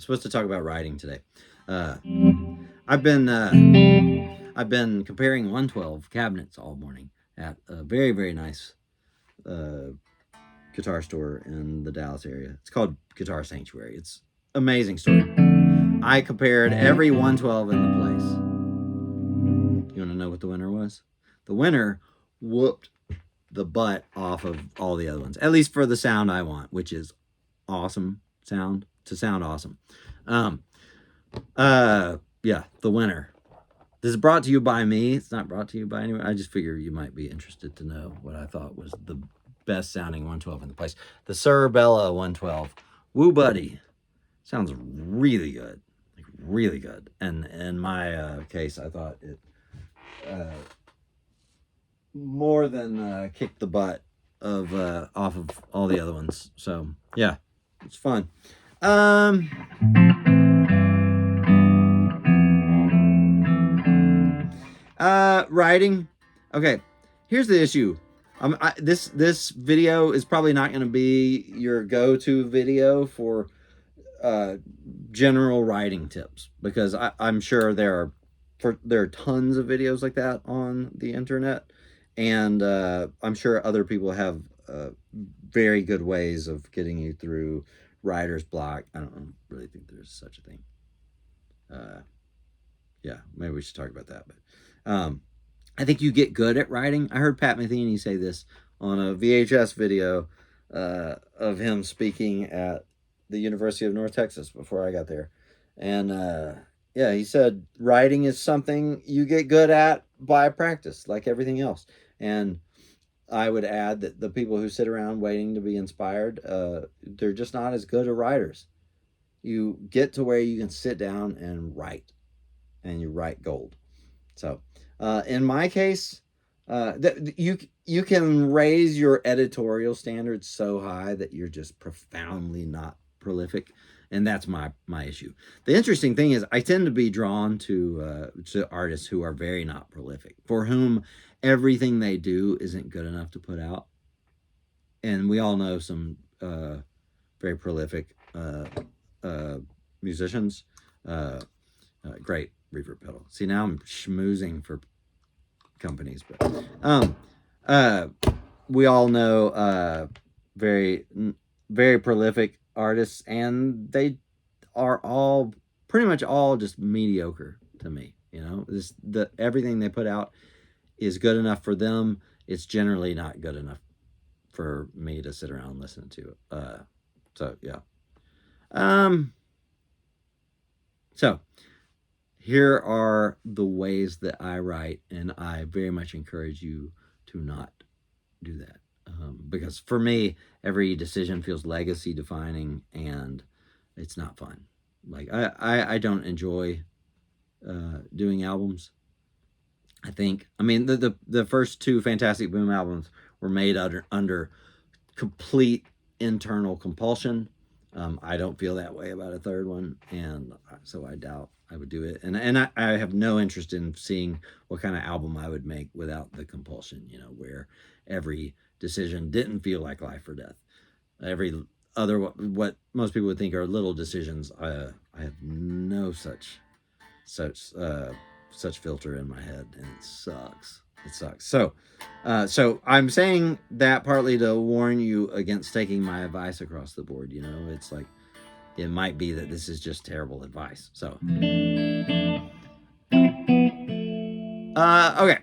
supposed to talk about writing today. Uh, I've been comparing 112 cabinets all morning at a very very nice uh, guitar store in the Dallas area. It's called Guitar Sanctuary. It's amazing store. I compared every 112 in the place. You want to know what the winner was? The winner whooped the butt off of all the other ones, at least for the sound I want, which is awesome sound to sound awesome. Um, yeah, the winner. This is brought to you by me. It's not brought to you by anyone. I just figure you might be interested to know what I thought was the best sounding 112 in the place. The Sir Bella 112. Woo Buddy. Sounds really good. Like really good. And in my case, I thought it more than kicked the butt of off of all the other ones. So yeah, it's fun. Writing. Okay, here's the issue. This video is probably not going to be your go-to video for uh, general writing tips because I'm sure there are tons of videos like that on the internet, and I'm sure other people have very good ways of getting you through writer's block. I don't really think there's such a thing. Uh, yeah, maybe we should talk about that. But I think you get good at writing. I heard Pat Metheny say this on a VHS video of him speaking at the University of North Texas before I got there. And yeah, he said writing is something you get good at by practice, like everything else. And I would add that the people who sit around waiting to be inspired, they're just not as good at writers. You get to where you can sit down and write, and you write gold. So, in my case, you can raise your editorial standards so high that you're just profoundly not prolific, and that's my issue. The interesting thing is, I tend to be drawn to artists who are very not prolific, for whom everything they do isn't good enough to put out, and we all know some very prolific musicians. Great reverb pedal. See, now I'm schmoozing for companies, but uh, we all know very very prolific artists, and they are all pretty much all just mediocre to me. You know, everything they put out is good enough for them. It's generally not good enough for me to sit around and listen to. So yeah. So here are the ways that I write, and I very much encourage you to not do that. Because for me, every decision feels legacy defining, and it's not fun. Like I don't enjoy doing albums. I mean, the first two Fantastic Boom albums were made under complete internal compulsion. I don't feel that way about a third one, and so I doubt I would do it. And I have no interest in seeing what kind of album I would make without the compulsion. You know, where every decision didn't feel like life or death. Every other what most people would think are little decisions, I have no such filter in my head, and it sucks. It sucks. So I'm saying that partly to warn you against taking my advice across the board. You know, it's like it might be that this is just terrible advice. So, okay,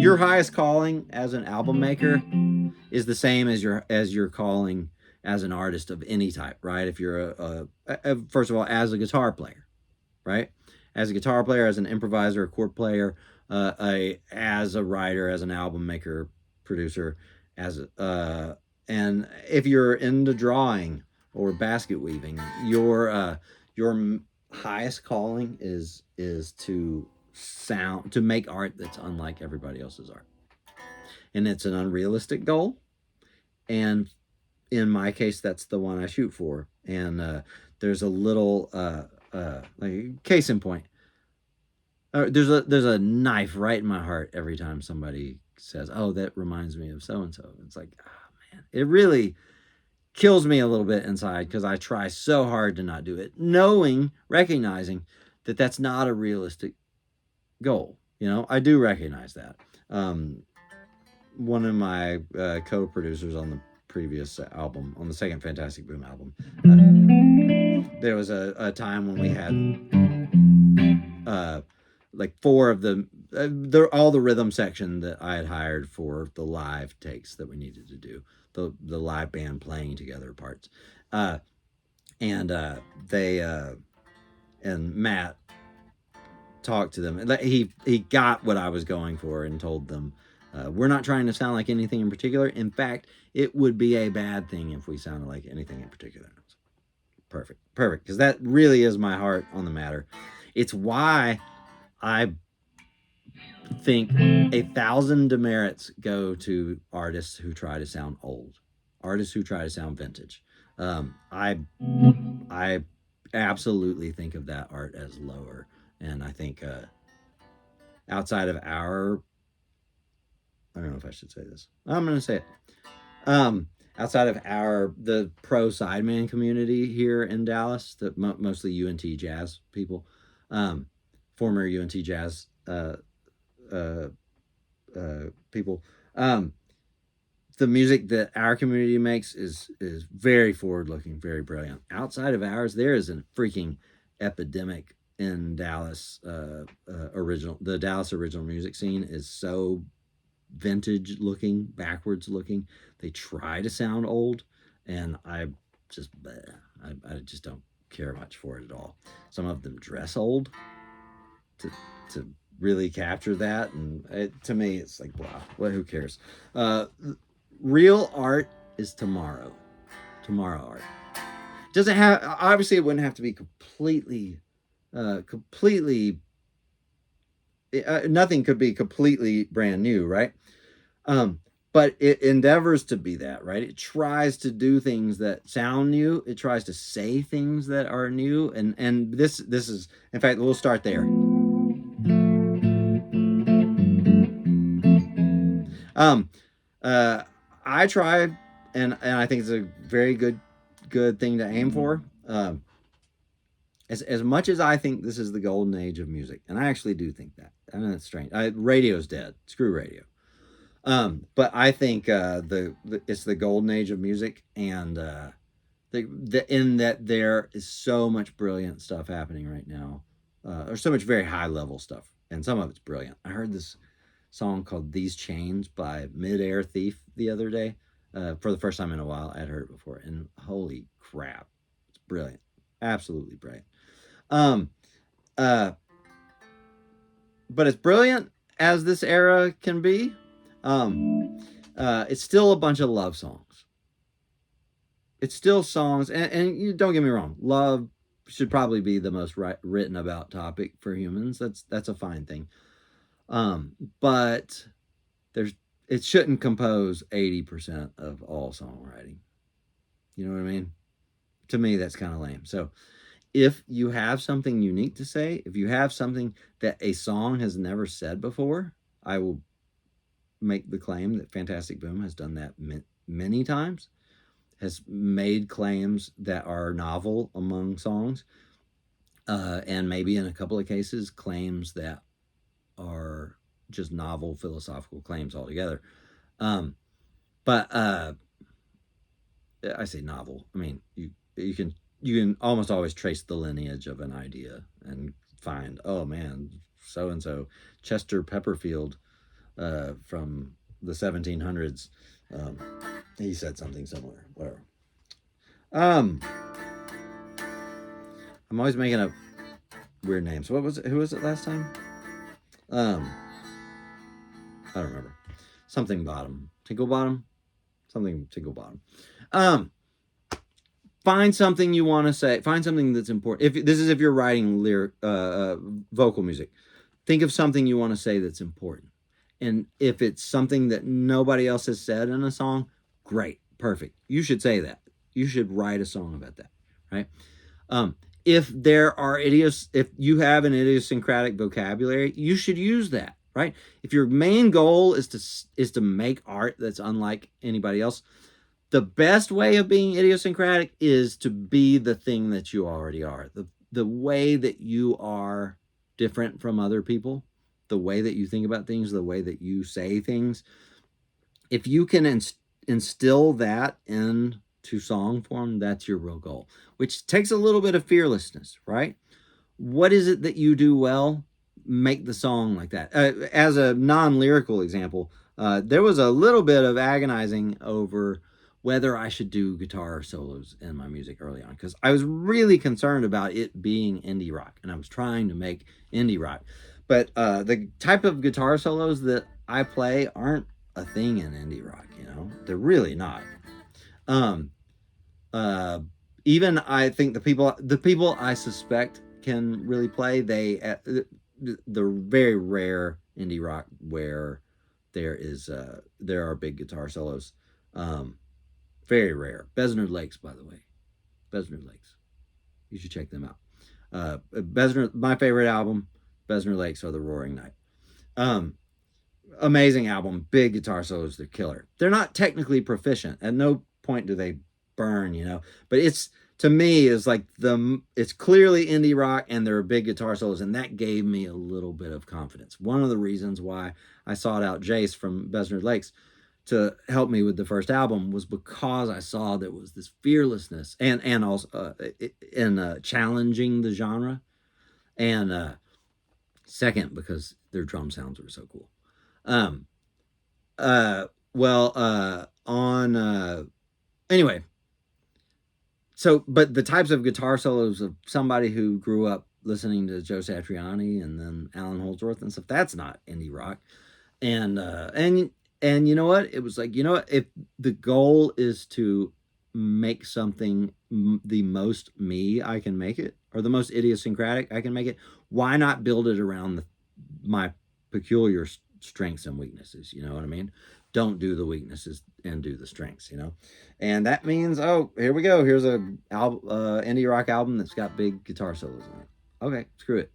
your highest calling as an album maker is the same as your calling as an artist of any type, right? If you're first of all, as a guitar player, right? As a guitar player, as an improviser, a chord player, as a writer, as an album maker, producer, and if you're into drawing or basket weaving, your highest calling is to make art that's unlike everybody else's art, and it's an unrealistic goal. And in my case, that's the one I shoot for. And there's a little like case in point. There's a knife right in my heart every time somebody says, "Oh, that reminds me of so and so." It's like, oh man, it really kills me a little bit inside because I try so hard to not do it, recognizing that that's not a realistic goal. I do recognize that. One of my co-producers on the previous album, on the second Fantastic Boom album, there was a time when we had like four of all the rhythm section that I had hired for the live takes that we needed to do, the live band playing together parts, uh, and they and Matt talked to them, and he got what I was going for and told them, we're not trying to sound like anything in particular. In fact, it would be a bad thing if we sounded like anything in particular. Perfect, because that really is my heart on the matter. It's why I think 1,000 demerits go to artists who try to sound old, artists who try to sound vintage. I absolutely think of that art as lower, and I think outside of our, I don't know if I should say this. I'm going to say it. Outside of the pro sideman community here in Dallas, mostly UNT jazz people, former UNT jazz uh, people. The music that our community makes is very forward looking, very brilliant. Outside of ours, there is a freaking epidemic in Dallas. The Dallas original music scene is so vintage looking, backwards looking. They try to sound old, and I just don't care much for it at all. Some of them dress old to really capture that, and to me it's like, blah. Well, who cares? Real art is tomorrow art. Doesn't have, obviously it wouldn't have to be completely nothing could be completely brand new, right? But it endeavors to be that, right? It tries to do things that sound new. It tries to say things that are new, and this is, in fact, we'll start there. I try, and I think it's a very good thing to aim for. As much as I think this is the golden age of music, and I actually do think that. I know it's strange. Radio's dead. Screw radio. But I think it's the golden age of music, and in that there is so much brilliant stuff happening right now, or so much very high level stuff, and some of it's brilliant. I heard this song called "These Chains" by Midair Thief the other day, for the first time in a while. I'd heard it before, and holy crap, it's brilliant, absolutely brilliant. But as brilliant as this era can be, it's still a bunch of love songs. It's still songs, and you don't get me wrong, love should probably be the most written about topic for humans. That's a fine thing. But it shouldn't compose 80% of all songwriting. You know what I mean? To me, that's kind of lame. So if you have something unique to say, if you have something that a song has never said before, I will make the claim that Fantastic Boom has done that many times, has made claims that are novel among songs, and maybe in a couple of cases, claims that are just novel philosophical claims altogether. But I say novel. I mean, you can almost always trace the lineage of an idea and find, oh man, so and so, Chester Pepperfield, from the 1700s, he said something similar. Whatever. I'm always making up weird names. What was it? Who was it last time? I don't remember. Something Bottom. Tinkle Bottom? Something Tinkle Bottom. Find something you want to say. Find something that's important. If you're writing vocal music, think of something you want to say that's important. And if it's something that nobody else has said in a song, great, perfect. You should say that. You should write a song about that, right? If you have an idiosyncratic vocabulary, you should use that, right? If your main goal is to make art that's unlike anybody else, The best way of being idiosyncratic is to be the thing that you already are. The way that you are different from other people, the way that you think about things, the way that you say things. If you can instill that into song form, that's your real goal, which takes a little bit of fearlessness, right? What is it that you do well? Make the song like that. As a non-lyrical example, there was a little bit of agonizing over whether I should do guitar solos in my music early on, because I was really concerned about it being indie rock, and I was trying to make indie rock. But the type of guitar solos that I play aren't a thing in indie rock. They're really not. Um, uh, Even I think the people I suspect can really play, the very rare indie rock where there are big guitar solos. Um, Very rare. Besnard Lakes, by the way. Besnard Lakes. You should check them out. Besnard, my favorite album, Besnard Lakes are the Roaring Night. Um, Amazing album, big guitar solos, they're killer. They're not technically proficient. At no point do they burn. But it's, to me, is like it's clearly indie rock, and there are big guitar solos, and that gave me a little bit of confidence. One of the reasons why I sought out Jace from Besnard Lakes to help me with the first album was because I saw there was this fearlessness and also in challenging the genre, and second, because their drum sounds were so cool. Um, well, on anyway, but the types of guitar solos of somebody who grew up listening to Joe Satriani and then Alan Holdsworth and stuff, that's not indie rock. And you know what? It was like, if the goal is to make something the most me I can make it, or the most idiosyncratic I can make it, why not build it around my peculiar strengths and weaknesses? You know what I mean? Don't do the weaknesses and do the strengths. And that means, oh, here we go. Here's a indie rock album that's got big guitar solos in it. Okay, screw it.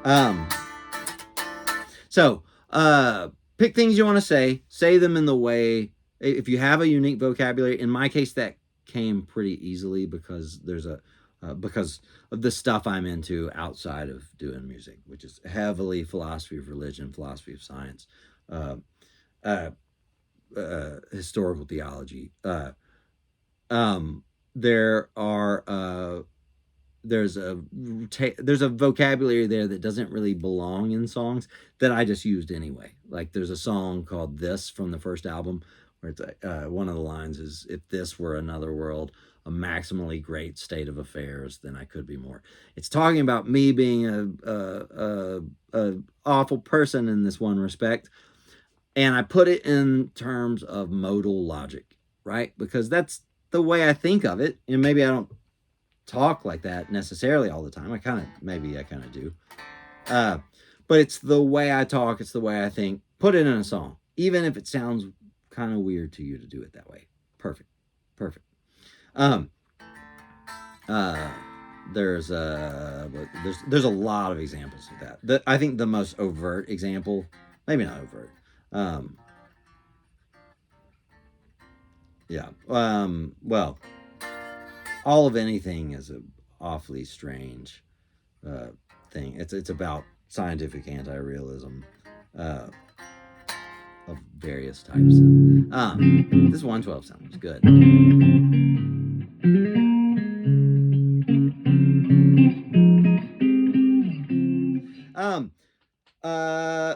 Um, so, pick things you want to say them in the way, if you have a unique vocabulary. In my case, that came pretty easily because because of the stuff I'm into outside of doing music, which is heavily philosophy of religion, philosophy of science, uh, uh, historical theology. Um, there are there's a vocabulary there that doesn't really belong in songs that I just used anyway. Like, there's a song called "This" from the first album where it's one of the lines is, "If this were another world, a maximally great state of affairs, then I could be more." It's talking about me being a awful person in this one respect, and I put it in terms of modal logic, right? Because that's the way I think of it, and maybe I don't talk like that necessarily all the time. Maybe I kind of do. Uh, but it's the way I talk, it's the way I think. Put it in a song, even if it sounds kind of weird to you to do it that way. Perfect. Perfect. Um, uh, there's a lot of examples of that. I think the most overt example, maybe not overt. Um, yeah. Well, all of anything is a awfully strange uh, thing. It's about scientific anti-realism uh, of various types. This 112 sounds good. Um, uh,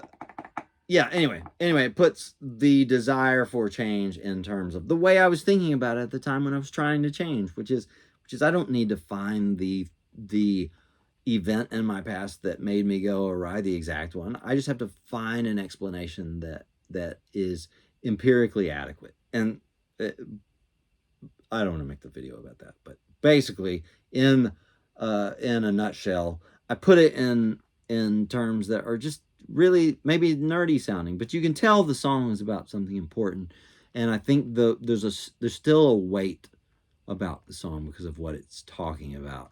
yeah. Anyway, it puts the desire for change in terms of the way I was thinking about it at the time when I was trying to change, which is I don't need to find the event in my past that made me go awry, the exact one. I just have to find an explanation that is empirically adequate. And I don't want to make the video about that, but basically, in a nutshell, I put it in terms that are just really maybe nerdy sounding, but you can tell the song is about something important. And I think there's still a weight about the song because of what it's talking about,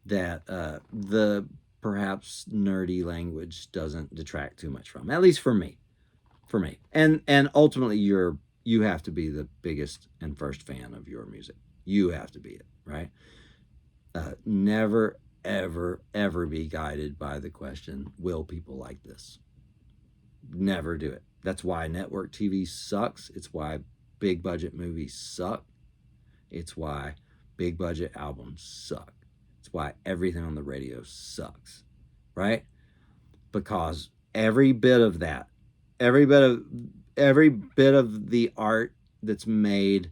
that the perhaps nerdy language doesn't detract too much from, at least for me. And ultimately, you have to be the biggest and first fan of your music. You have to be it, right? Never, ever, ever be guided by the question, will people like this? Never do it. That's why network TV sucks. It's why big budget movies suck. It's why big budget albums suck. It's why everything on the radio sucks, right? Because every bit of that, every bit of the art that's made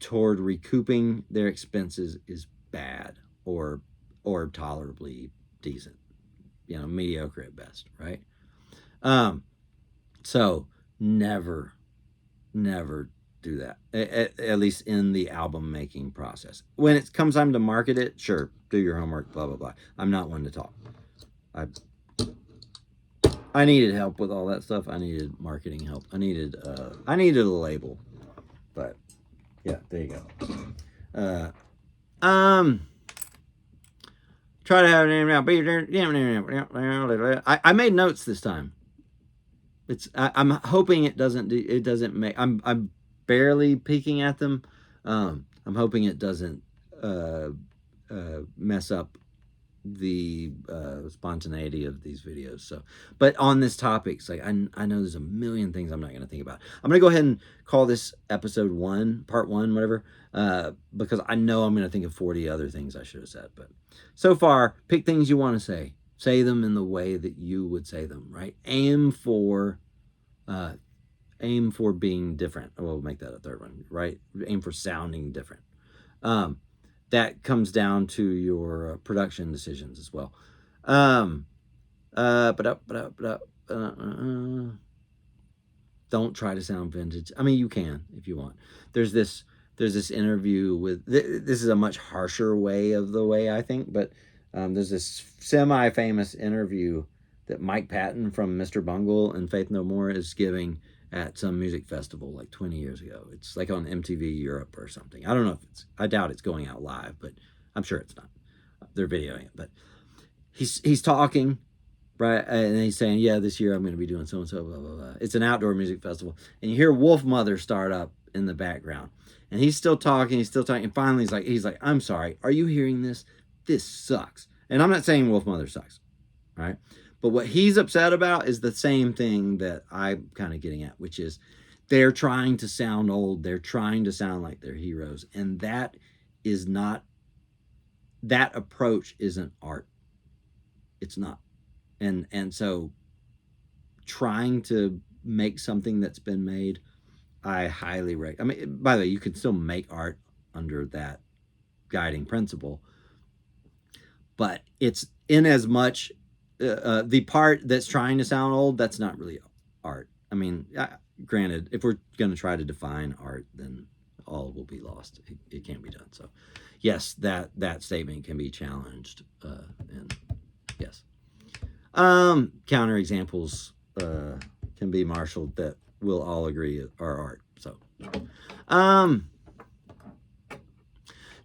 toward recouping their expenses is bad or tolerably decent, mediocre at best, right? So never do that, at least in the album making process. When it comes time to market it, sure, do your homework, blah blah blah. I'm not one to talk. I needed help with all that stuff. I needed marketing help. I needed a label, but yeah, there you go. Try to have a name now. I made notes this time. I'm hoping it doesn't make. I'm barely peeking at them. I'm hoping it doesn't mess up the spontaneity of these videos. So, but on this topic, it's like I know there's a million things I'm not going to think about. I'm going to go ahead and call this episode 1, part 1, whatever, because I know I'm going to think of 40 other things I should have said. But so far, pick things you want to say them in the way that you would say them, right? Aim for being different. We'll make that a third one, right? Aim for sounding different. That comes down to your production decisions as well. Don't try to sound vintage. I mean, you can if you want. There's this interview with, this is a much harsher way of the way I think, but there's this semi-famous interview that Mike Patton from Mr. Bungle and Faith No More is giving at some music festival like 20 years ago. It's like on MTV Europe or something. I don't know if I doubt it's going out live, but I'm sure it's not. They're videoing it, but he's talking, right? And he's saying, yeah, this year I'm going to be doing so-and-so, blah, blah, blah. It's an outdoor music festival. And you hear Wolf Mother start up in the background. And he's still talking. And finally he's like, I'm sorry. Are you hearing this? This sucks. And I'm not saying Wolf Mother sucks, right? But what he's upset about is the same thing that I'm kind of getting at, which is they're trying to sound old. They're trying to sound like they're heroes. And that approach isn't art. It's not. And so trying to make something that's been made, I highly recommend. I mean, by the way, you can still make art under that guiding principle, but it's in as much the part that's trying to sound old, that's not really art. I mean, granted, if we're going to try to define art, then all will be lost. It can't be done. So yes, that statement can be challenged. And yes, counter examples can be marshaled that we'll all agree are art. So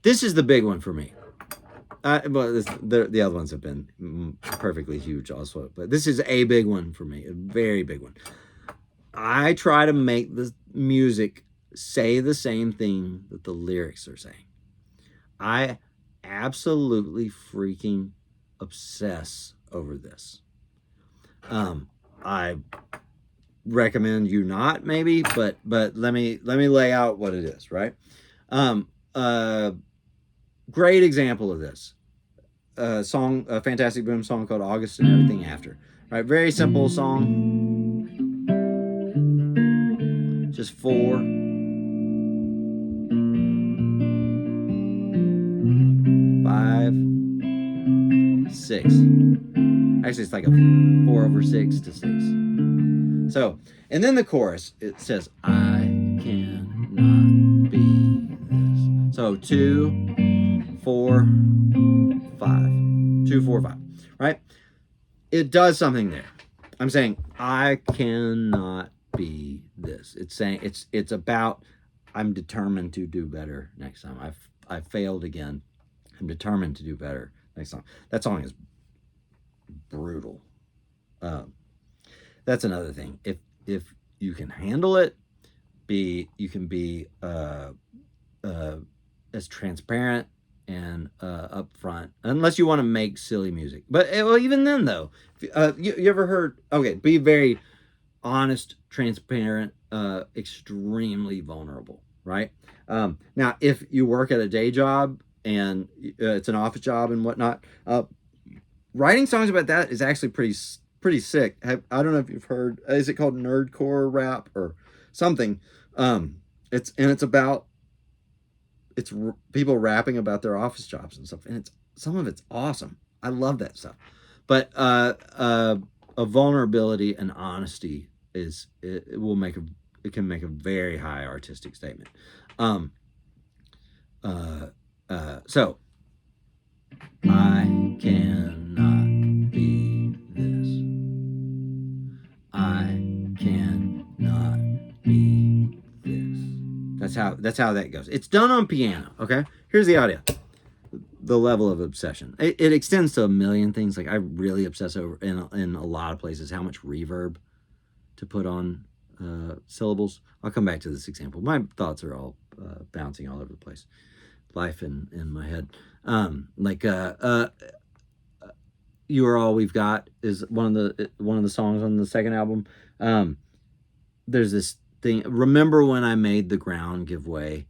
this is the big one for me. But the other ones have been perfectly huge also. But this is a big one for me, a very big one. I try to make the music say the same thing that the lyrics are saying. I absolutely freaking obsess over this. I recommend you not, maybe, but let me lay out what it is, right? Great example of this. A Fantastic Boom song called August and Everything After. Right, very simple song. Just 4, 5, 6. Actually, it's like a 4/6 to 6. So, and then the chorus, it says, I cannot be this. So 2, 4, 5. 2, 4, 5. Right? It does something there. I'm saying, I cannot be this. It's saying, it's about, I'm determined to do better next time. I've failed again. I'm determined to do better next time. That song is brutal. That's another thing. If you can handle it, be as transparent and upfront, unless you want to make silly music. But well, even then though, you ever heard? Okay, be very honest, transparent, extremely vulnerable, right? Now, if you work at a day job and it's an office job and whatnot, writing songs about that is actually pretty sick. I don't know if you've heard. Is it called nerdcore rap or something? It's about people rapping about their office jobs and stuff, and it's some of it's awesome. I love that stuff. But a vulnerability and honesty it can make a very high artistic statement. Um, so I cannot be this. I cannot be this. That's how that goes. It's done on piano. Okay, here's the audio. The level of obsession. It extends to a million things. Like I really obsess over in a lot of places how much reverb to put on syllables. I'll come back to this example. My thoughts are all bouncing all over the place. Life in my head. You Are All We've Got is one of the songs on the second album. There's this thing. Remember when I made the ground give way,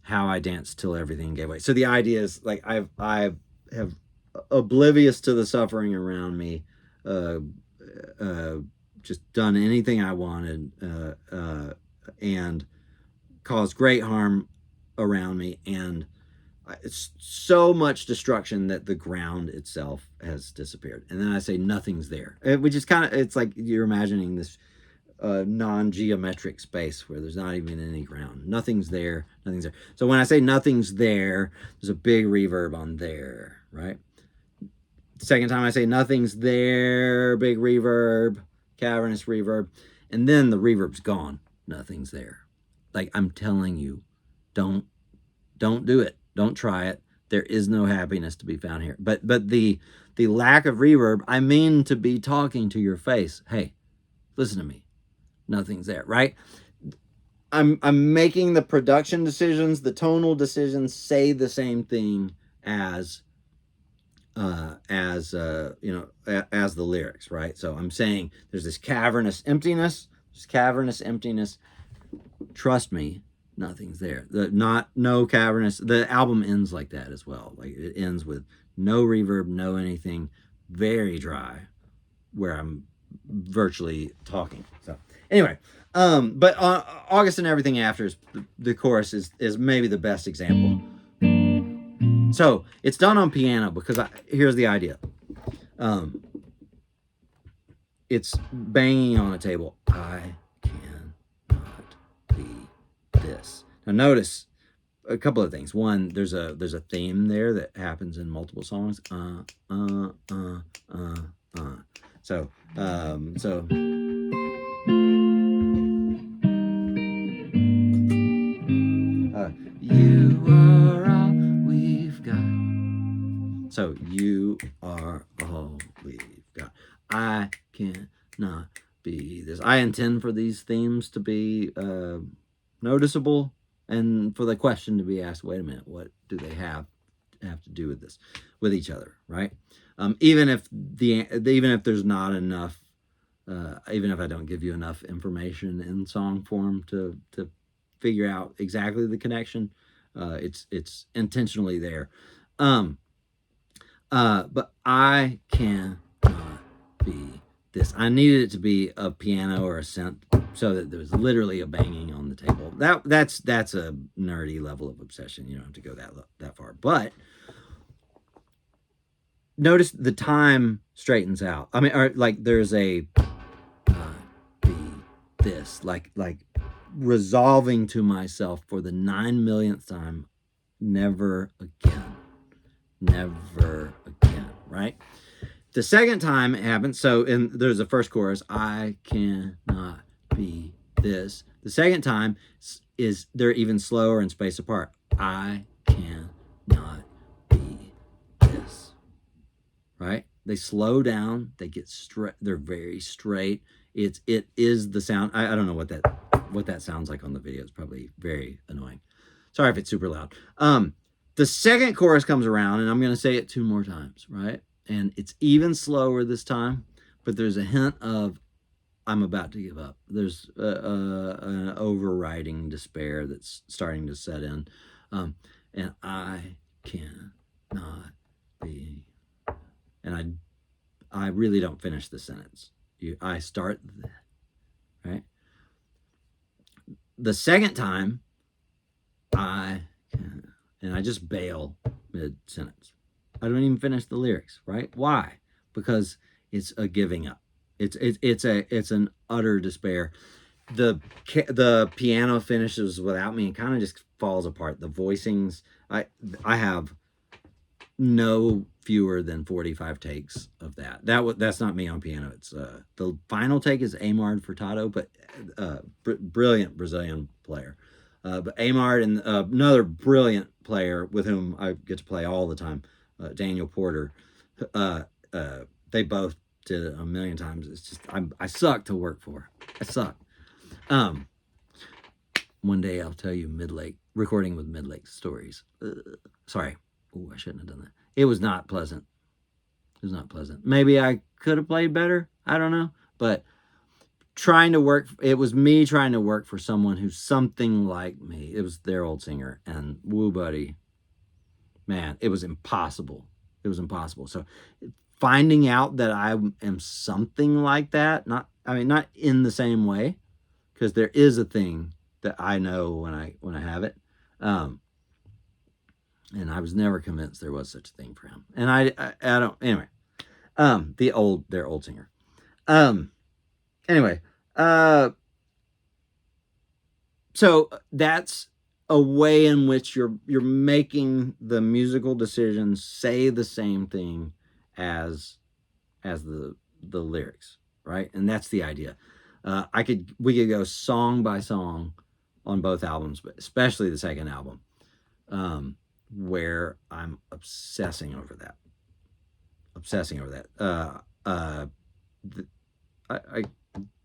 how I danced till everything gave way. So the idea is like I have oblivious to the suffering around me, just done anything I wanted, and caused great harm around me, and it's so much destruction that the ground itself has disappeared. And then I say nothing's there, which is kind of, it's like you're imagining this non-geometric space where there's not even any ground. Nothing's there. So when I say nothing's there, there's a big reverb on there, right? The second time I say nothing's there, big reverb, cavernous reverb, and then the reverb's gone. Nothing's there. Like I'm telling you, don't do it. Don't try it. There is no happiness to be found here. But the lack of reverb, I mean to be talking to your face. Hey, listen to me. Nothing's there, right? I'm making the production decisions, the tonal decisions say the same thing as as the lyrics, right? So I'm saying there's this cavernous emptiness. Trust me, nothing's there. No cavernous. The album ends like that as well. Like it ends with no reverb, no anything, very dry, where I'm virtually talking. So anyway, but August and Everything After the chorus is maybe the best example. So it's done on piano because here's the idea. It's banging on a table. I cannot be this. Now notice a couple of things. One, there's a theme there that happens in multiple songs. So you are all we've got. So you are all we've got. I cannot be this. I intend for these themes to be noticeable, and for the question to be asked, wait a minute, what do they have to do with this, with each other, right? Even if there's not enough, even if I don't give you enough information in song form to figure out exactly the connection, it's intentionally there. But I cannot be this. I needed it to be a piano or a synth so that there's literally a banging on the table. That's a nerdy level of obsession. You don't have to go that far. But notice the time straightens out. I mean, like there's a be this, like resolving to myself for the 9 millionth time, never again, right? The second time it happens, so there's the first chorus, I cannot be this. The second time is they're even slower and spaced apart. I cannot be this, right? They slow down, they get straight, they're very straight. It is the sound. I don't know what that what that sounds like on the video is probably very annoying. Sorry if it's super loud. The second chorus comes around, and I'm going to say it 2 more times, right? And it's even slower this time, but there's a hint of I'm about to give up. There's an overriding despair that's starting to set in. And I cannot be. And I really don't finish the sentence. I start, right? The second time, and I just bail mid-sentence. I don't even finish the lyrics, right? Why? Because it's a giving up. It's an utter despair. The piano finishes without me and kind of just falls apart. The voicings, I have no fewer than 45 takes of that. That's not me on piano. It's the final take is Amard Furtado, but brilliant Brazilian player. But Amard and another brilliant player with whom I get to play all the time, Daniel Porter. They both did it a million times. It's just I suck to work for. I suck. One day I'll tell you Midlake recording with Midlake stories. Sorry. Oh, I shouldn't have done that. It was not pleasant. It was not pleasant. Maybe I could have played better. I don't know. But it was me trying to work for someone who's something like me. It was their old singer. And woo, buddy, man, it was impossible. It was impossible. So finding out that I am something like that, not in the same way, because there is a thing that I know when I have it. And I was never convinced there was such a thing for him. And I don't, anyway, their old singer. Anyway, so that's a way in which you're making the musical decisions say the same thing as the lyrics, right? And that's the idea. We could go song by song on both albums, but especially the second album, where I'm obsessing over that.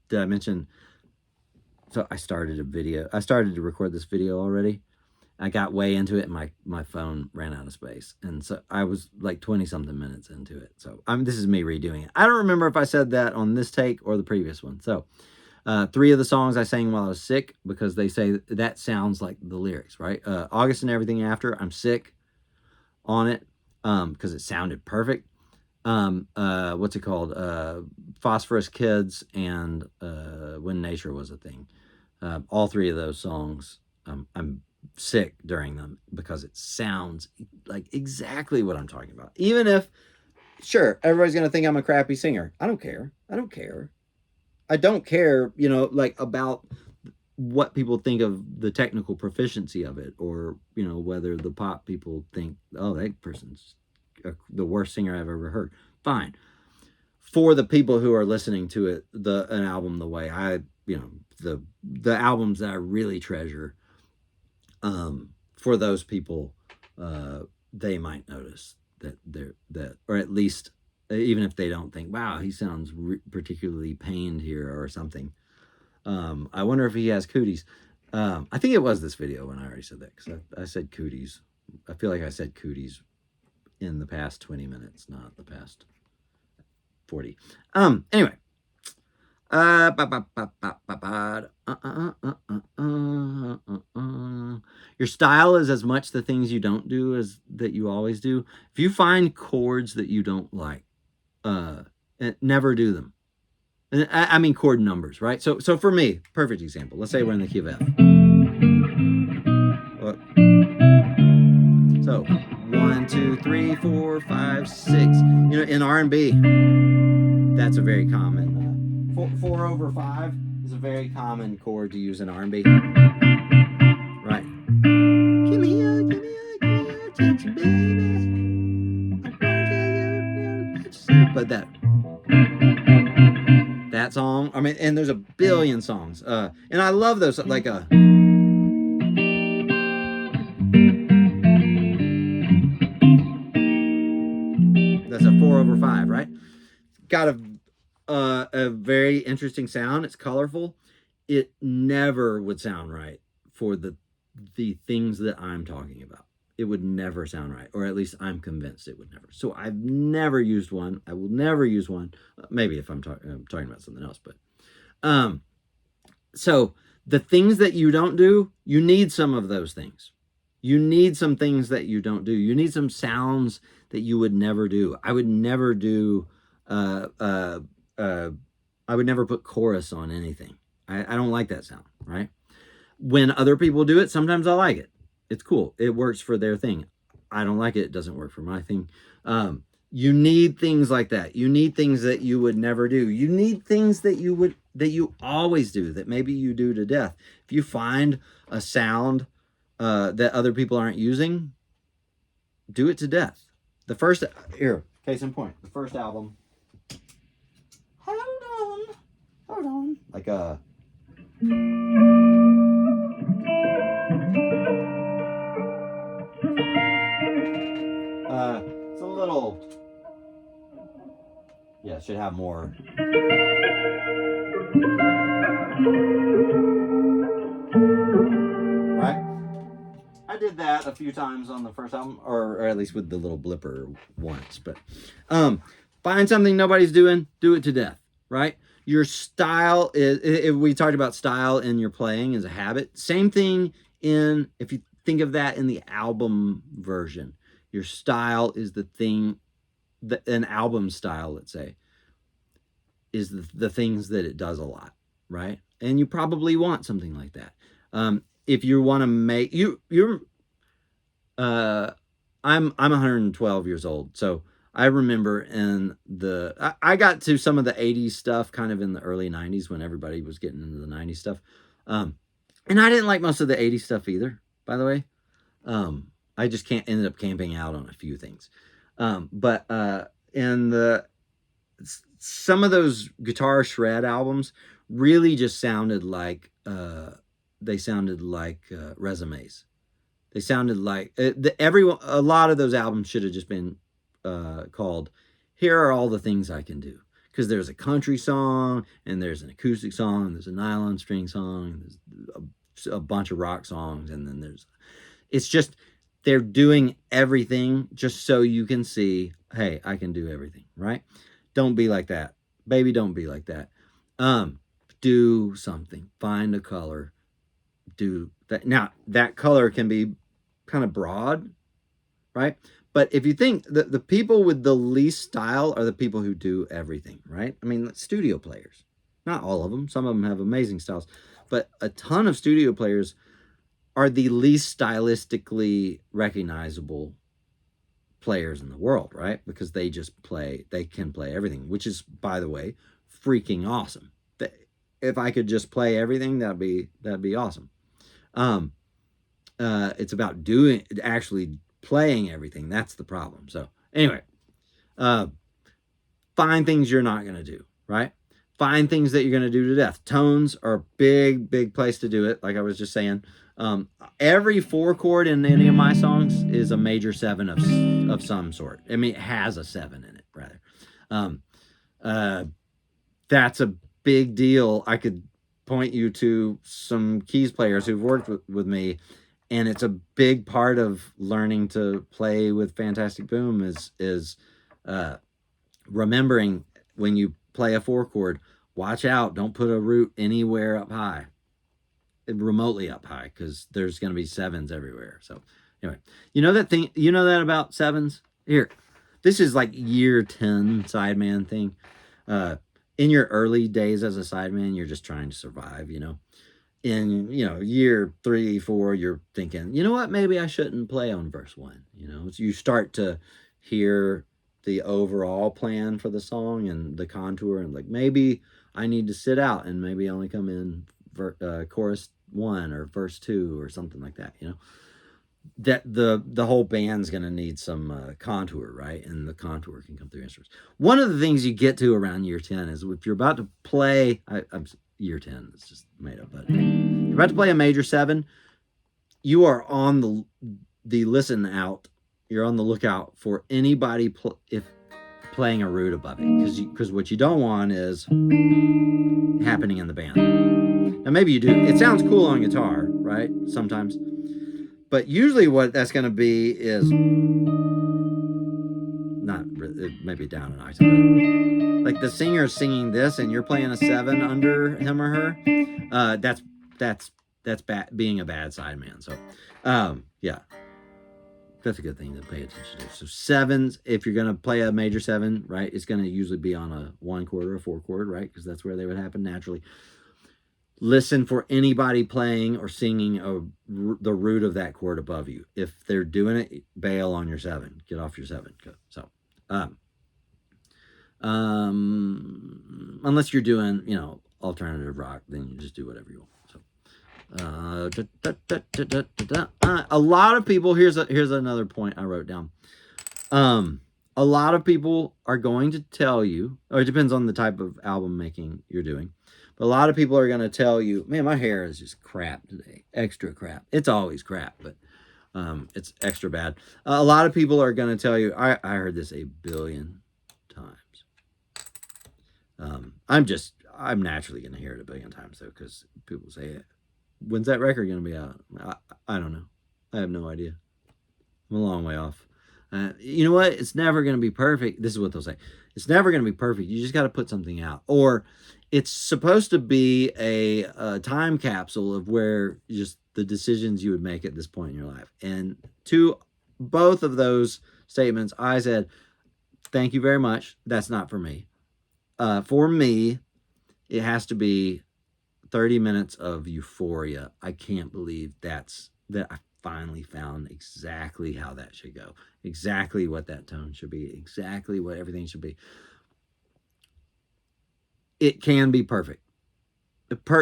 Did I mention? So I started to record this video already. I got way into it, and my phone ran out of space, and so I was like 20-something minutes into it. So this is me redoing it. I don't remember if I said that on this take or the previous one. So 3 of the songs I sang while I was sick, because they say that sounds like the lyrics, right? August and Everything After, I'm sick on it because it sounded perfect. What's it called? Phosphorus Kids and When Nature Was a Thing. All 3 of those songs, I'm sick during them because it sounds like exactly what I'm talking about. Even if, sure, everybody's going to think I'm a crappy singer. I don't care. I don't care, like about what people think of the technical proficiency of it, or, whether the pop people think, oh, that person's the worst singer I've ever heard. Fine. For the people who are listening to it, an album the way the albums that I really treasure, for those people, they might notice that, or at least, even if they don't think, wow, he sounds particularly pained here or something. I wonder if he has cooties. I think it was this video when I already said that, because I said cooties. I feel like I said cooties in the past 20 minutes, not the past 40. Anyway. Your style is as much the things you don't do as that you always do. If you find chords that you don't like, never do them. And I mean chord numbers, right? So for me, perfect example. Let's say we're in the key of F. So 1, 2, 3, 4, 5, 6. In R&B, that's a very common. 4/5 is a very common chord to use in R&B. Right. Give me your attention, baby. But that song, and there's a billion songs, and I love those, like that's a 4/5, right? Got a very interesting sound. It's colorful. it never would sound right for the things that I'm talking about. It would never sound right, or at least I'm convinced it would never. So I've never used one. I will never use one. Maybe if I'm talking about something else, but um, so the things that you don't do, you need some of those things. You need some things that you don't do. You need some sounds that you would never do. I would never do. Uh, uh, uh, I would never put chorus on anything. I don't like that sound. Right? When other people do it, sometimes I like it. It's cool. It works for their thing. I don't like it. It doesn't work for my thing. You need things like that. You need things that you would never do. You need things that you always do, that maybe you do to death. If you find a sound that other people aren't using, do it to death. The first here, case in point, the first album. Hold on. Like it's a little. Yeah, it should have more. Right? I did that a few times on the first album, or at least with the little blipper once. But find something nobody's doing, do it to death, right? Your style is, we talked about style in your playing as a habit. Same thing if you think of that in the album version. Your style is the thing, an album style, let's say, is the things that it does a lot, right? And you probably want something like that. If you want to make you're I'm 112 years old, so I remember I got to some of the 80s stuff kind of in the early 90s when everybody was getting into the 90s stuff. And I didn't like most of the 80s stuff either, by the way. I just ended up camping out on a few things. But in some of those guitar shred albums really just sounded like resumes. They sounded like a lot of those albums should have just been called "Here Are All the Things I Can Do," because there's a country song and there's an acoustic song and there's a nylon string song and there's a bunch of rock songs, and then it's just they're doing everything just so you can see, hey, I can do everything, right? Don't be like that, baby. Don't be like that. Do something. Find a color. Do that. Now that color can be kind of broad, right? But if you think the people with the least style are the people who do everything, right? I mean, studio players, not all of them. Some of them have amazing styles, but a ton of studio players are the least stylistically recognizable players in the world, right? Because they can play everything, which is, by the way, freaking awesome. If I could just play everything, that'd be awesome. It's about actually playing everything. That's the problem. So anyway, find things you're not going to do, right? Find things that you're going to do to death. Tones are a big place to do it. Like I was just saying, every 4 chord in any of my songs is a major 7 of some sort. I mean, it has a 7 in it, rather. That's a big deal. I could point you to some keys players who've worked with me, and it's a big part of learning to play with Fantastic Boom is remembering when you play a 4 chord, watch out, don't put a root anywhere up high, remotely up high, because there's going to be 7s everywhere. So anyway, you know that about 7s? Here, this is like year 10 sideman thing. In your early days as a sideman, you're just trying to survive, in year 3, 4, you're thinking, you know what, maybe I shouldn't play on verse 1. So you start to hear the overall plan for the song and the contour, and like, maybe I need to sit out and maybe only come in chorus 1 or verse 2 or something like that. That the whole band's going to need some contour, right? And the contour can come through instruments. One of the things you get to around year 10 is if you're about to play, year 10, it's just made up, but you're about to play a major 7, you are on the listen out. You're on the lookout for anybody if playing a root above it, because what you don't want is happening in the band. Now maybe you do. It sounds cool on guitar, right? Sometimes. But usually what that's going to be is not maybe down an octave. Like the singer singing this and you're playing a 7 under him or her. That's bad, being a bad sideman. So yeah, that's a good thing to pay attention to. So 7s, if you're going to play a major 7, right, it's going to usually be on a 1 chord or a 4 chord, right? Because that's where they would happen naturally. Listen for anybody playing or singing the root of that chord above you. If they're doing it, bail on your 7. Get off your 7. So, unless you're doing, alternative rock, then you just do whatever you want. So, a lot of people. Here's another point I wrote down. A lot of people are going to tell you, or it depends on the type of album making you're doing. But a lot of people are going to tell you, man, my hair is just crap today. Extra crap. It's always crap, but it's extra bad. A lot of people are going to tell you, I heard this a billion times. I'm naturally going to hear it a billion times, though, because people say, when's that record going to be out? I don't know. I have no idea. I'm a long way off. You know what? It's never going to be perfect. This is what they'll say. It's never going to be perfect. You just got to put something out. Or it's supposed to be a time capsule of where just the decisions you would make at this point in your life. And to both of those statements, I said, thank you very much. That's not for me. For me, it has to be 30 minutes of euphoria. I can't believe that I finally found exactly how that should go, exactly what that tone should be, exactly what everything should be. It can be perfect.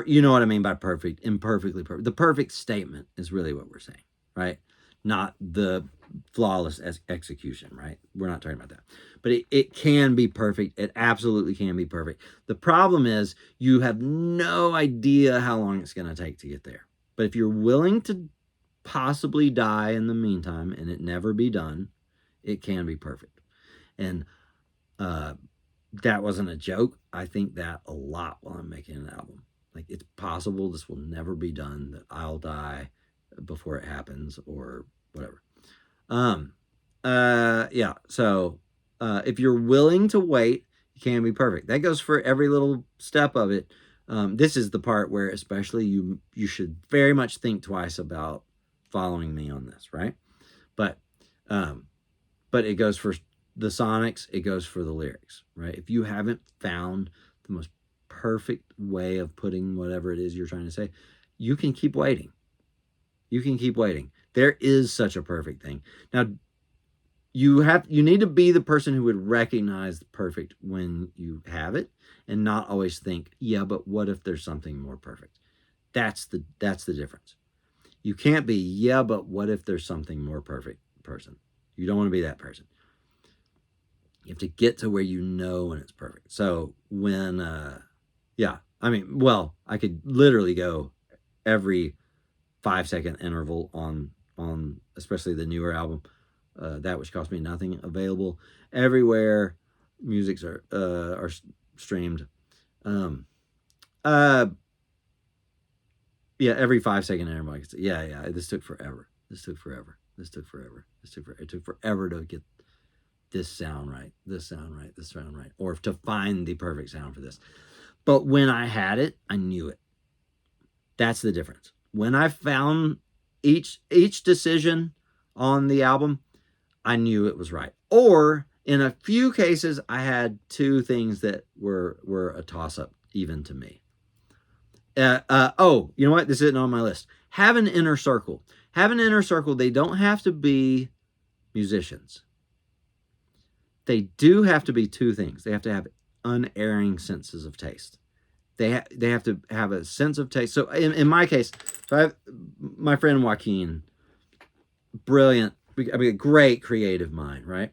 You know what I mean by perfect, imperfectly perfect. The perfect statement is really what we're saying, right? Not the flawless execution, right? We're not talking about that. But it can be perfect. It absolutely can be perfect. The problem is you have no idea how long it's going to take to get there. But if you're willing to possibly die in the meantime and it never be done, it can be perfect. And that wasn't a joke. I think that a lot while I'm making an album. Like, it's possible this will never be done, that I'll die before it happens or whatever. Yeah. So if you're willing to wait, it can be perfect. That goes for every little step of it. This is the part where especially you should very much think twice about following me on this, right? But it goes for the sonics, it goes for the lyrics, right? If you haven't found the most perfect way of putting whatever it is you're trying to say, you can keep waiting. You can keep waiting. There is such a perfect thing. Now, you need to be the person who would recognize the perfect when you have it and not always think, yeah, but what if there's something more perfect? That's the difference. You can't be, yeah, but what if there's something more perfect person? You don't want to be that person. You have to get to where you know when it's perfect. So when, I could literally go every 5-second interval on especially the newer album, That Which Cost Me Nothing, available everywhere musics are streamed. Every 5-second interval. I could say, this took forever. It took forever to get this sound right, or to find the perfect sound for this. But when I had it, I knew it. That's the difference. When I found each decision on the album, I knew it was right. Or in a few cases, I had 2 things that were a toss-up even to me. You know what? This isn't on my list. Have an inner circle. They don't have to be musicians. They do have to be 2 things. They have to have unerring senses of taste. They have to have a sense of taste. So in my case, I have my friend Joaquin, brilliant, a great creative mind, right?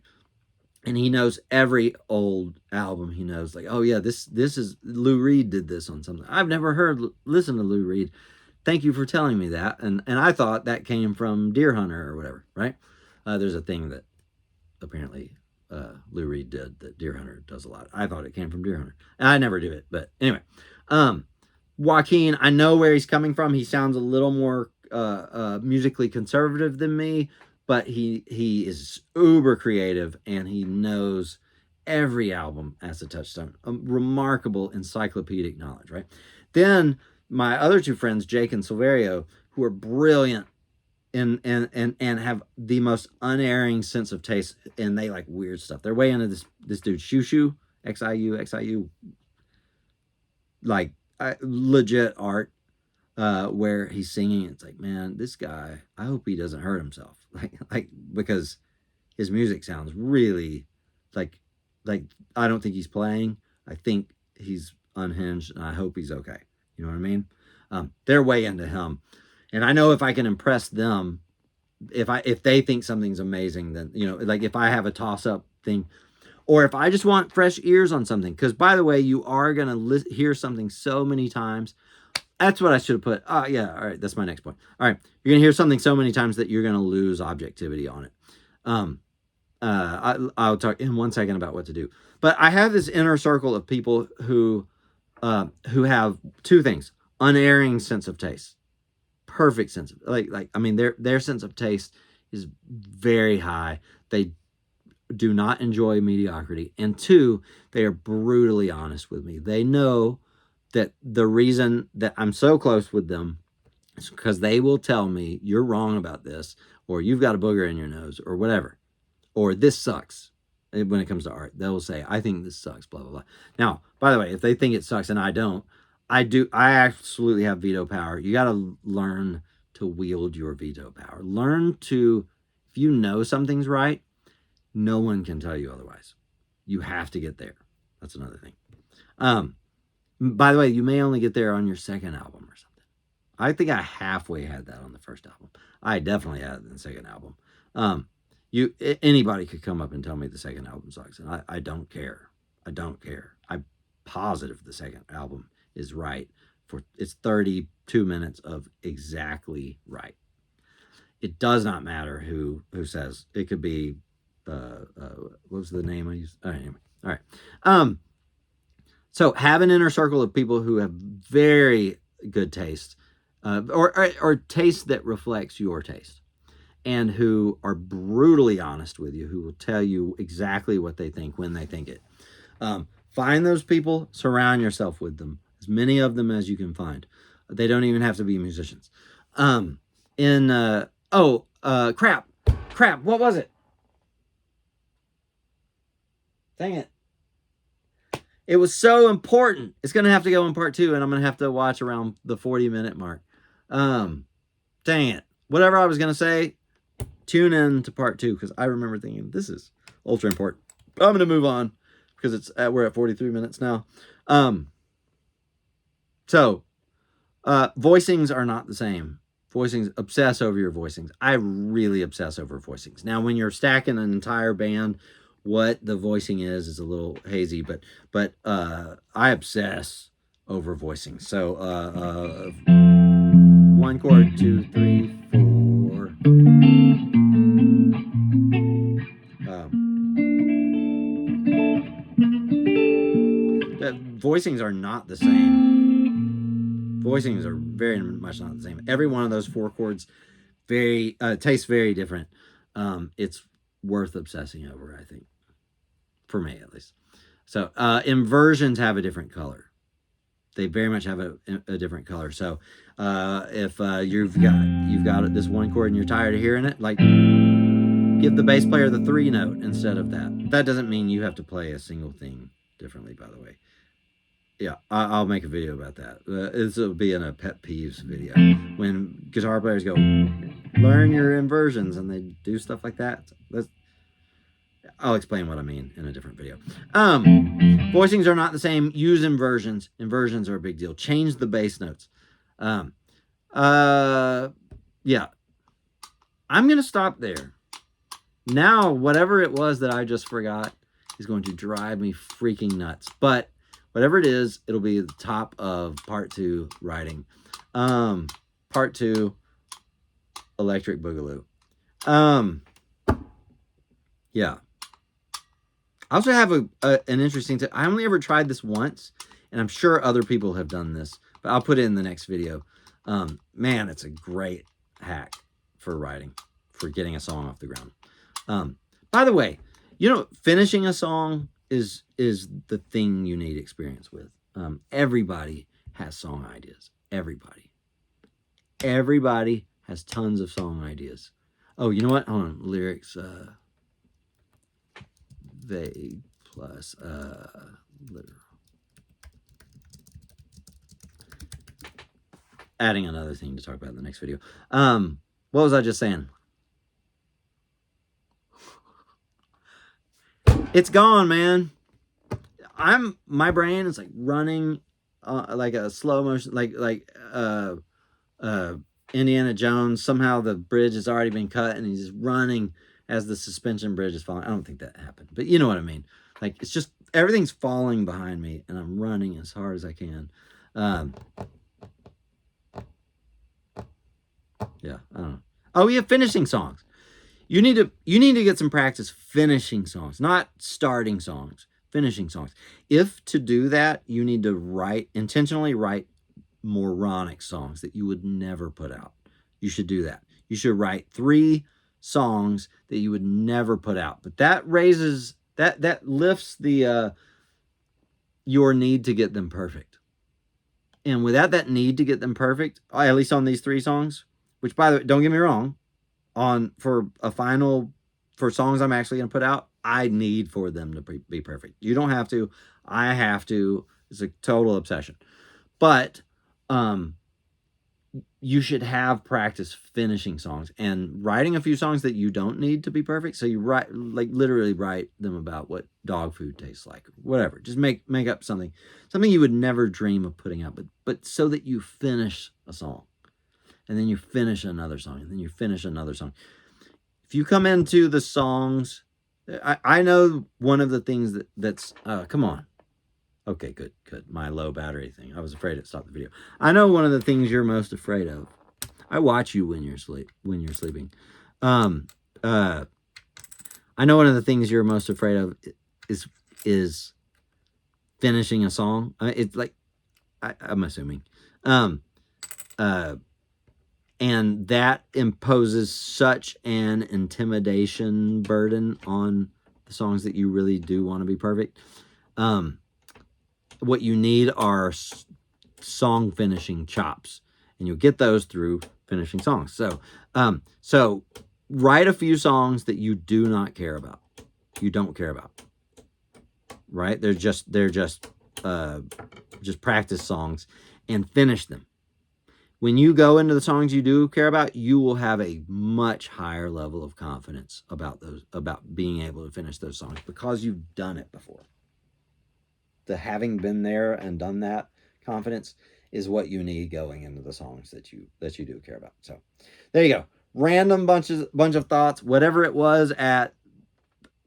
And he knows every old album. He knows, like, oh yeah, this is Lou Reed did this on something. I've never listened to Lou Reed. Thank you for telling me that. And I thought that came from Deer Hunter or whatever, right? There's a thing that apparently Lou Reed did that Deer Hunter does a lot. I thought it came from Deer Hunter. And I never do it, but anyway. Joaquin, I know where he's coming from. He sounds a little more musically conservative than me, but he is uber creative and he knows every album as a touchstone. A remarkable encyclopedic knowledge, right? Then my other two friends, Jake and Silverio, who are brilliant and have the most unerring sense of taste, and they like weird stuff. They're way into this dude Shushu, Xiu, like legit art, where he's singing. It's like, man, this guy, I hope he doesn't hurt himself, like because his music sounds really like like I don't think he's playing. I think he's unhinged, and I hope he's okay. You know what I mean? They're way into him, and I know if I can impress them, if they think something's amazing, then like if I have a toss up thing, or if I just want fresh ears on something. Because by the way, you are gonna hear something so many times. That's what I should have put. Oh yeah, all right. That's my next point. All right, you're gonna hear something so many times that you're gonna lose objectivity on it. Um, I'll talk in 1 second about what to do. But I have this inner circle of people who have two things: unerring sense of taste, perfect sense of like I mean their sense of taste is very high. They do not enjoy mediocrity, and two, they are brutally honest with me. They know that the reason that I'm so close with them is because they will tell me you're wrong about this, or you've got a booger in your nose, or whatever, or this sucks. When it comes to art, they'll say, I think this sucks, blah blah blah. Now, by the way, if they think it sucks and I don't, I absolutely have veto power. You got to learn to wield your veto power. Learn to, if you know something's right, no one can tell you otherwise. You have to get there. That's another thing. By the way, you may only get there on your second album or something. I think I halfway had that on the first album. I definitely had it in the second album. Anybody could come up and tell me the second album sucks, and I don't care. I don't care. I'm positive the second album is right. It's 32 minutes of exactly right. It does not matter who says. It could be what was the name I used? Anyway, all right. So have an inner circle of people who have very good taste, or taste that reflects your taste, and who are brutally honest with you, who will tell you exactly what they think when they think it. Find those people, surround yourself with them, as many of them as you can find. They don't even have to be musicians. Crap, what was it? Dang it. It was so important. It's going to have to go in part 2, and I'm going to have to watch around the 40-minute mark. Dang it. Whatever I was going to say, tune in to part 2, because I remember thinking, this is ultra important. I'm going to move on, because we're at 43 minutes now. Voicings are not the same. Voicings, obsess over your voicings. I really obsess over voicings. Now, when you're stacking an entire band, what the voicing is a little hazy, but I obsess over voicing. So 1 chord, 2, 3, 4. Voicings are not the same. Voicings are very much not the same. Every one of those 4 chords tastes very different. It's worth obsessing over, I think. For me, at least. So inversions have a different color. They very much have a different color. So if you've got this 1 chord and you're tired of hearing it, like give the bass player the 3 note instead of that. That doesn't mean you have to play a single thing differently, by the way. Yeah, I'll make a video about that. This will be in a pet peeves video. When guitar players go, learn your inversions, and they do stuff like that. I'll explain what I mean in a different video. Voicings are not the same. Use inversions. Inversions are a big deal. Change the bass notes. Yeah. I'm going to stop there. Now, whatever it was that I just forgot is going to drive me freaking nuts. But whatever it is, it'll be at the top of part 2 writing. Part 2, Electric Boogaloo. Yeah. I also have an interesting tip. I only ever tried this once, and I'm sure other people have done this, But I'll put it in the next video. Man, it's a great hack for writing, for getting a song off the ground. By the way, you know, finishing a song is the thing you need experience with. Everybody has song ideas. Everybody has tons of song ideas. Oh, you know what? Hold on. Lyrics, vague plus literal. Adding another thing to talk about in the next video. What was I just saying? It's gone, man. My brain is like running like a slow motion, like Indiana Jones. Somehow the bridge has already been cut and he's just running as the suspension bridge is falling. I don't think that happened, but you know what I mean. Like, it's just everything's falling behind me and I'm running as hard as I can. Yeah, I don't know. Oh, yeah, finishing songs. You need to get some practice finishing songs, not starting songs, finishing songs. If to do that, you need to intentionally write moronic songs that you would never put out. You should do that. You should write 3 songs that you would never put out. But that raises that lifts the your need to get them perfect. And without that need to get them perfect, at least on these 3 songs, which, by the way, don't get me wrong, for songs I'm actually going to put out, I need for them to be perfect. You don't have to. I have to. It's a total obsession. But you should have practice finishing songs and writing a few songs that you don't need to be perfect. So you literally write them about what dog food tastes like, whatever. Just make up something you would never dream of putting out, but so that you finish a song, and then you finish another song, and then you finish another song. If you come into the songs, I know one of the things that's come on. Okay, good. My low battery thing. I was afraid it stopped the video. I know one of the things you're most afraid of. I watch you when you're sleeping. I know one of the things you're most afraid of is finishing a song. It's like I'm assuming, and that imposes such an intimidation burden on the songs that you really do want to be perfect. What you need are song finishing chops, and you'll get those through finishing songs. So write a few songs that you do not care about. You don't care about, right? They're just practice songs, and finish them. When you go into the songs you do care about, you will have a much higher level of confidence about being able to finish those songs because you've done it before. The having been there and done that confidence is what you need going into the songs that you do care about. So there you go. Random bunch of thoughts. Whatever it was at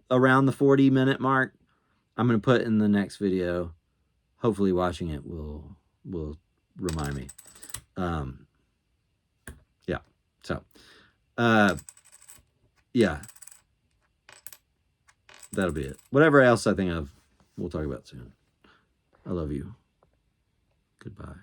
around the 40-minute mark, I'm going to put in the next video. Hopefully watching it will remind me. Yeah. So yeah. That'll be it. Whatever else I think of, we'll talk about soon. I love you. Goodbye.